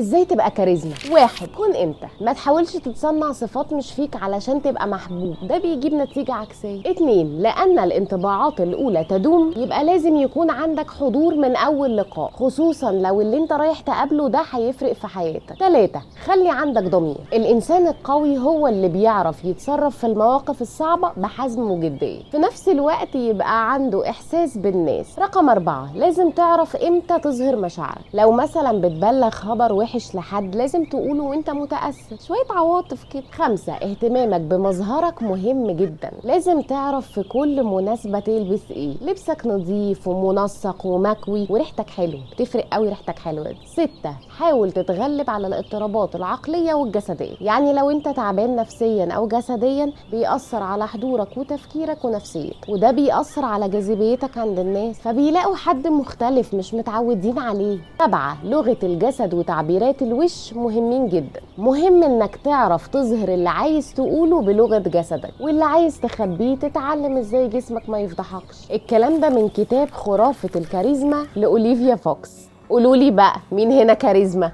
ازاي تبقى كاريزما؟ 1. كن انت، ما تحاولش تتصنع صفات مش فيك علشان تبقى محبوب، ده بيجيب نتيجة عكسية. 2. لان الانطباعات الاولى تدوم، يبقى لازم يكون عندك حضور من اول لقاء، خصوصا لو اللي انت رايح تقابله ده هيفرق في حياتك. 3. خلي عندك ضمير، الانسان القوي هو اللي بيعرف يتصرف في المواقف الصعبة بحزم وجدية، في نفس الوقت يبقى عنده احساس بالناس. رقم 4. لازم تعرف امتى تظهر مشاعرك، لو مثلا بتبلغ خبر وحش لحد لازم تقوله وانت متأثر، شوية عواطف كده. 5. اهتمامك بمظهرك مهم جدا، لازم تعرف في كل مناسبة تلبس ايه، لبسك نظيف ومنسق ومكوي وريحتك حلو، بتفرق قوي ريحتك حلوة دي. 6. حاول تتغلب على الاضطرابات العقلية والجسدية، يعني لو انت تعبان نفسيا او جسديا بيأثر على حضورك وتفكيرك ونفسيتك، وده بيأثر على جاذبيتك عند الناس، فبيلاقوا حد مختلف مش متعودين عليه. 7. لغة الجسد وتعبيرات الوش مهمين جدا، مهم انك تعرف تظهر اللي عايز تقوله بلغة جسدك، واللي عايز تخبيه تتعلم ازاي جسمك ما يفضحكش. الكلام ده من كتاب خرافة الكاريزما لأوليفيا فوكس. قولولي بقى، مين هنا كاريزما؟